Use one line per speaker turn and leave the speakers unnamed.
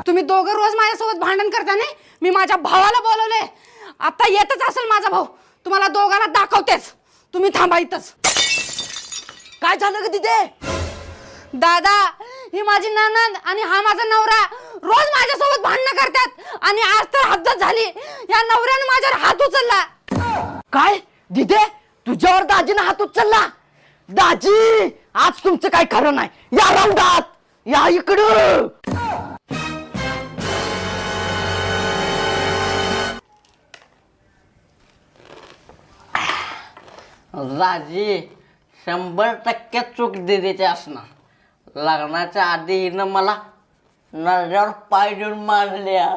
तुम्ही दोघं रोज माझ्यासोबत भांडण करता नाही. मी माझ्या भावाला बोलवले, आता येतच असेल माझा भाऊ. तुम्हाला दोघांना दाखवतेच. तुम्ही थांबा इथंच.
काय झालं ग तिथे?
दादा, ही माझी नणंद आणि हा माझा नवरा रोज माझ्यासोबत भांडणं करतात आणि आज तर हद्दच झाली. या नवऱ्याने माझ्यावर हात उचलला.
काय दिदे, तुझ्यावर दाजीने हात उचलला? दाजी, आज तुमचं काय खरं नाही. या राऊंडात या इकडं.
राजी 100% चूक दिदीची असणार. लग्नाच्या आधी हिनं मला नजर पाय देऊन मारल्या.